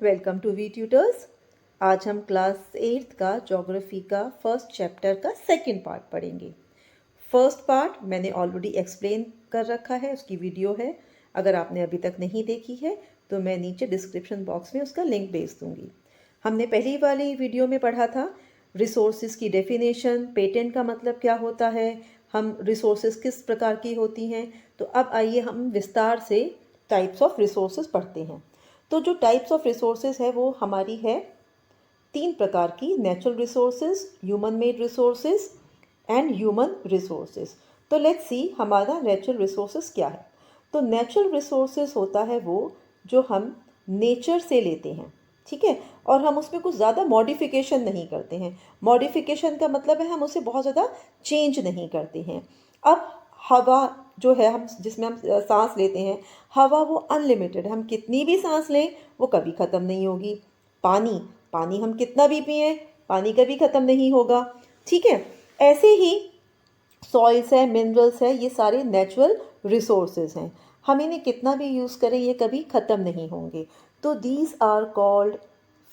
Welcome to we tutors. आज हम class 8th का ज्योग्राफी का फर्स्ट चैप्टर का सेकंड पार्ट पढ़ेंगे। फर्स्ट पार्ट मैंने ऑलरेडी एक्सप्लेन कर रखा है, उसकी वीडियो है। अगर आपने अभी तक नहीं देखी है तो मैं नीचे डिस्क्रिप्शन बॉक्स में उसका लिंक भेज दूँगी। हमने पहली वाली वीडियो में पढ़ा था रिसोर्सेज की डेफिनेशन, पेटेंट का मतलब क्या होता है, हम रिसोर्सेज किस प्रकार की होती हैं। तो अब आइए हम विस्तार से टाइप्स ऑफ रिसोर्सेज पढ़ते हैं। तो जो टाइप्स ऑफ रिसोर्सेज है वो हमारी है 3 प्रकार की, natural resources, human made resources and human resources. तो लेट्स सी हमारा नेचुरल रिसोर्सेज क्या है। तो नेचुरल रिसोर्सेज होता है वो जो हम नेचर से लेते हैं, ठीक है, और हम उसमें कुछ ज़्यादा मॉडिफिकेशन नहीं करते हैं। मॉडिफिकेशन का मतलब है हम उसे बहुत ज़्यादा चेंज नहीं करते हैं। अब हवा जो है हम जिसमें हम सांस लेते हैं, हवा वो अनलिमिटेड है, हम कितनी भी सांस लें वो कभी ख़त्म नहीं होगी। पानी पानी हम कितना भी पिएं पानी कभी ख़त्म नहीं होगा, ठीक है। ऐसे ही सॉइल्स है, मिनरल्स है, ये सारे नेचुरल रिसोर्सेज हैं, हम इन्हें कितना भी यूज़ करें ये कभी ख़त्म नहीं होंगे। तो these are called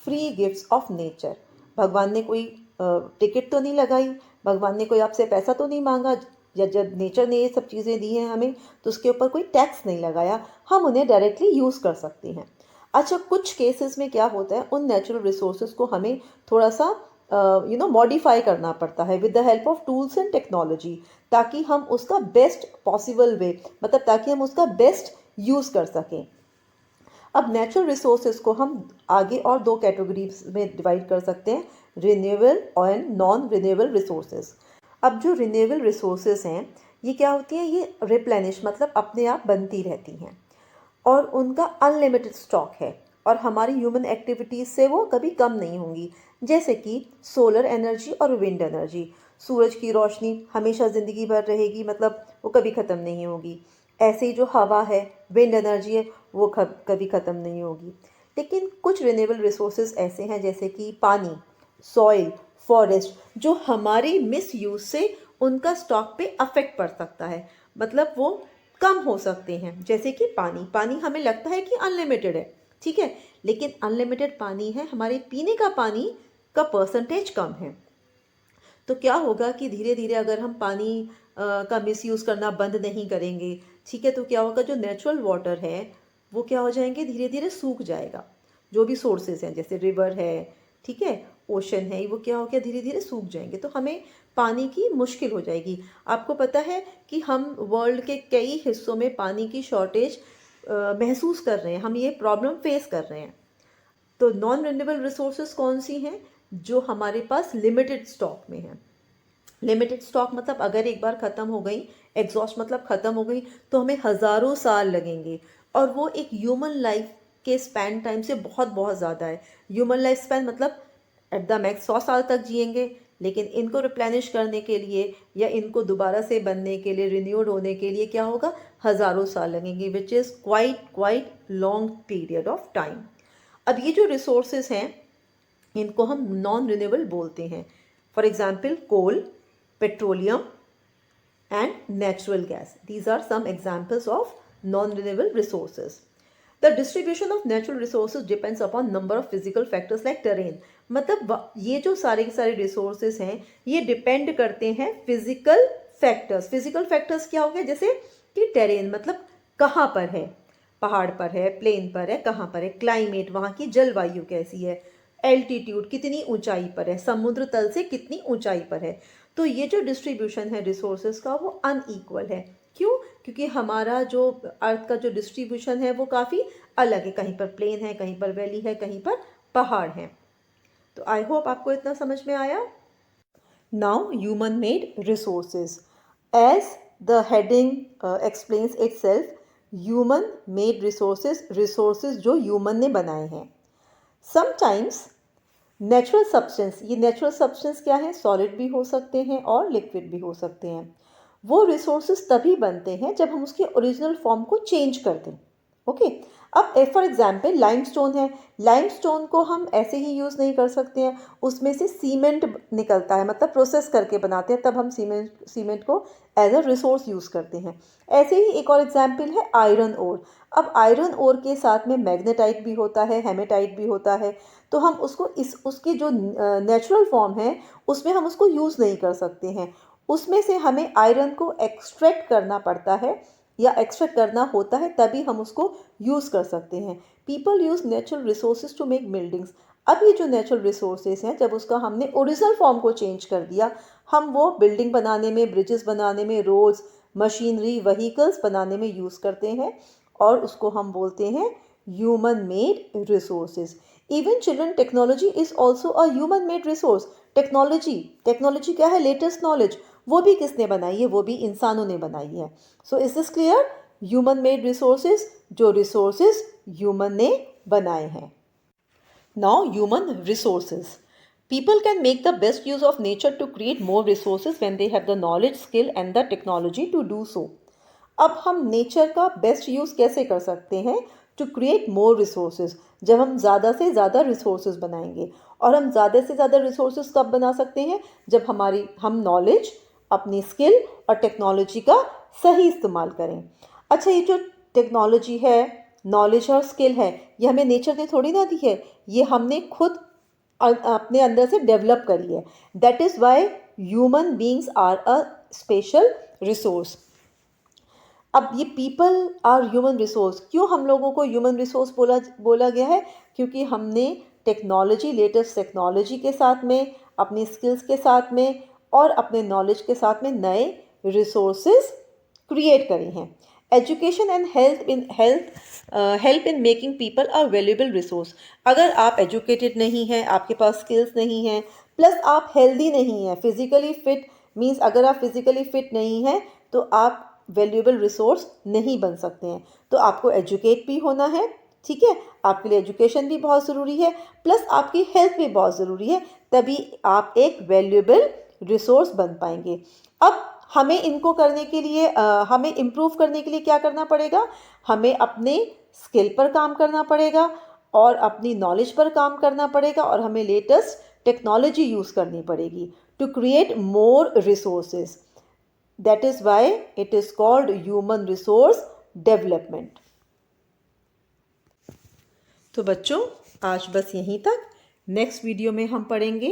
free gifts of nature. भगवान ने कोई टिकट तो नहीं लगाई, भगवान ने कोई आपसे पैसा तो नहीं मांगा, या जब नेचर ने ये सब चीज़ें दी हैं हमें तो उसके ऊपर कोई टैक्स नहीं लगाया, हम उन्हें डायरेक्टली यूज़ कर सकते हैं। अच्छा, कुछ केसेस में क्या होता है, उन नेचुरल रिसोर्सेज को हमें थोड़ा सा मॉडिफाई करना पड़ता है with the help of tools and technology, ताकि हम उसका बेस्ट पॉसिबल वे, मतलब ताकि हम उसका बेस्ट यूज़ कर सकें। अब नेचुरल रिसोर्सेज को हम आगे और 2 कैटेगरीज में डिवाइड कर सकते हैं, रिन्यूएबल और नॉन रिन्यूएबल रिसोर्सेज। अब जो रिन्यूएबल रिसोर्सेज हैं ये क्या होती हैं, ये रिप्लेनिश मतलब अपने आप बनती रहती हैं और उनका अनलिमिटेड स्टॉक है और हमारी ह्यूमन एक्टिविटीज़ से वो कभी कम नहीं होंगी। जैसे कि सोलर एनर्जी और विंड एनर्जी, सूरज की रोशनी हमेशा ज़िंदगी भर रहेगी, मतलब वो कभी ख़त्म नहीं होगी। ऐसे ही जो हवा है, विंड एनर्जी है, वो कभी ख़त्म नहीं होगी। लेकिन कुछ रिन्यूएबल रिसोर्सेज ऐसे हैं जैसे कि पानी, सॉइल, फॉरेस्ट, जो हमारी मिस यूज से उनका स्टॉक पे अफेक्ट पड़ सकता है, मतलब वो कम हो सकते हैं। जैसे कि पानी पानी हमें लगता है कि अनलिमिटेड है, ठीक है, लेकिन अनलिमिटेड पानी है, हमारे पीने का पानी का परसेंटेज कम है। तो क्या होगा कि धीरे धीरे अगर हम पानी का मिसयूज़ करना बंद नहीं करेंगे, ठीक है, तो क्या होगा, जो नेचुरल वाटर है वो क्या हो जाएंगे, धीरे धीरे सूख जाएगा। जो भी सोर्सेज हैं जैसे रिवर है, ठीक है, ओशन है, वो क्या हो गया, धीरे धीरे सूख जाएंगे, तो हमें पानी की मुश्किल हो जाएगी। आपको पता है कि हम वर्ल्ड के कई हिस्सों में पानी की शॉर्टेज महसूस कर रहे हैं, हम ये प्रॉब्लम फेस कर रहे हैं। तो नॉन रिन्यूएबल रिसोर्सेज कौन सी हैं, जो हमारे पास लिमिटेड स्टॉक में हैं। लिमिटेड स्टॉक मतलब अगर एक बार ख़त्म हो गई, एग्जॉस्ट मतलब ख़त्म हो गई, तो हमें हज़ारों साल लगेंगे और वो एक ह्यूमन लाइफ के स्पैन टाइम से बहुत बहुत ज़्यादा है। ह्यूमन लाइफ स्पैन मतलब एट द मैक्स 100 साल तक जिएंगे, लेकिन इनको रिप्लेनिश करने के लिए या इनको दोबारा से बनने के लिए, रिन्यूड होने के लिए क्या होगा, हज़ारों साल लगेंगे, which is quite quite long period of time. अब ये जो रिसोर्सेज हैं इनको हम नॉन रिन्यूएबल बोलते हैं। For example coal, petroleum and natural gas. These are some examples of non-renewable resources. The distribution of natural resources depends upon number of physical factors like terrain. मतलब ये जो सारे के सारे resources हैं ये depend करते हैं physical factors. Physical factors क्या हो गया, जैसे कि terrain मतलब कहाँ पर है, पहाड़ पर है, प्लेन पर है, कहाँ पर है, क्लाइमेट वहाँ की जलवायु कैसी है, एल्टीट्यूड कितनी ऊंचाई पर है, समुद्र तल से कितनी ऊंचाई पर है। तो ये जो डिस्ट्रीब्यूशन है रिसोर्सेज का वो अनईक्वल है। क्यों? क्योंकि हमारा जो अर्थ का जो डिस्ट्रीब्यूशन है वो काफ़ी अलग है, कहीं पर प्लेन है, कहीं पर वैली है, कहीं पर पहाड़ है। तो आई होप आपको इतना समझ में आया। Now human made resources, as the heading explains itself, human made resources, resources जो ह्यूमन ने बनाए हैं। समटाइम्स नेचुरल सब्सटेंस, ये नेचुरल सब्सटेंस क्या है, सॉलिड भी हो सकते हैं और लिक्विड भी हो सकते हैं। वो रिसोर्सेज तभी बनते हैं जब हम उसके ओरिजिनल फॉर्म को चेंज कर दें। ओके, अब फॉर एग्जांपल लाइमस्टोन है, लाइमस्टोन को हम ऐसे ही यूज़ नहीं कर सकते हैं, उसमें से सीमेंट निकलता है, मतलब प्रोसेस करके बनाते हैं, तब हम सीमेंट को एज अ रिसोर्स यूज़ करते हैं। ऐसे ही एक और एग्जांपल है आयरन ओर। अब आयरन ओर के साथ में मैग्नेटाइट भी होता है, हेमेटाइट भी होता है, तो हम उसको उसकी जो नेचुरल फॉर्म है उसमें हम उसको यूज़ नहीं कर सकते हैं, उसमें से हमें आयरन को एक्सट्रैक्ट करना पड़ता है या एक्सट्रैक्ट करना होता है, तभी हम उसको यूज़ कर सकते हैं। People use natural resources to make buildings. अब ये जो नेचुरल रिसोर्सेज हैं, जब उसका हमने ओरिजिनल फॉर्म को चेंज कर दिया, हम वो बिल्डिंग बनाने में, ब्रिजेस बनाने में, रोड्स, मशीनरी, व्हीकल्स बनाने में यूज़ करते हैं, और उसको हम बोलते हैं human made resources. Even children, technology is also a human made resource. Technology क्या है? Latest knowledge. वो भी किसने बनाई है? वो भी इंसानों ने बनाई है। So is this clear? Human made resources, जो रिसोर्सेज ह्यूमन ने बनाए हैं। Now human resources. People can make the best use of nature to create more resources when they have the knowledge, skill and the technology to do so. अब हम nature का best use कैसे कर सकते हैं? टू क्रिएट मोर रिसोर्सेज, जब हम ज़्यादा से ज़्यादा रिसोर्सेज बनाएंगे। और हम ज़्यादा से ज़्यादा रिसोर्सेज कब बना सकते हैं? जब हम नॉलेज, अपनी स्किल और टेक्नोलॉजी का सही इस्तेमाल करें। अच्छा, ये जो टेक्नोलॉजी है, नॉलेज और स्किल है, ये हमें नेचर ने थोड़ी ना दी है, ये हमने खुद अपने अंदर से डेवलप करी है। That is why human beings are a special resource. अब ये पीपल आर ह्यूमन रिसोर्स, क्यों हम लोगों को ह्यूमन रिसोर्स बोला गया है? क्योंकि हमने टेक्नोलॉजी, लेटेस्ट टेक्नोलॉजी के साथ में, अपनी स्किल्स के साथ में और अपने नॉलेज के साथ में नए रिसोर्सेज क्रिएट करे हैं। Education and help in making people a valuable resource. अगर आप एजुकेटेड नहीं हैं, आपके पास स्किल्स नहीं हैं, प्लस आप हेल्दी नहीं हैं, फिजिकली फिट, मीन्स अगर आप फिजिकली फिट नहीं हैं तो आप वैल्यूएबल रिसोर्स नहीं बन सकते हैं। तो आपको एजुकेट भी होना है, ठीक है? आपके लिए एजुकेशन भी बहुत ज़रूरी है, प्लस आपकी हेल्थ भी बहुत ज़रूरी है, तभी आप एक वैल्यूएबल रिसोर्स बन पाएंगे। अब हमें इनको करने के लिए, हमें इम्प्रूव करने के लिए क्या करना पड़ेगा? हमें अपने स्किल पर काम करना पड़ेगा और अपनी नॉलेज पर काम करना पड़ेगा, और हमें लेटेस्ट टेक्नोलॉजी यूज़ करनी पड़ेगी to create more resources. That is why it is called human resource development. तो बच्चों, आज बस यहीं तक। नेक्स्ट वीडियो में हम पढ़ेंगे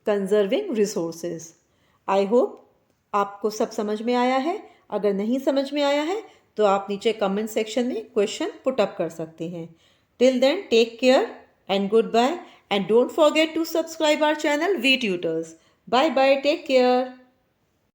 कंजर्विंग रिसोर्सेज। आई होप आपको सब समझ में आया है। अगर नहीं समझ में आया है तो आप नीचे कमेंट सेक्शन में क्वेश्चन पुट अप कर सकते हैं। Till then, take care and good bye, and don't forget to subscribe our channel we tutors. Bye bye, take care.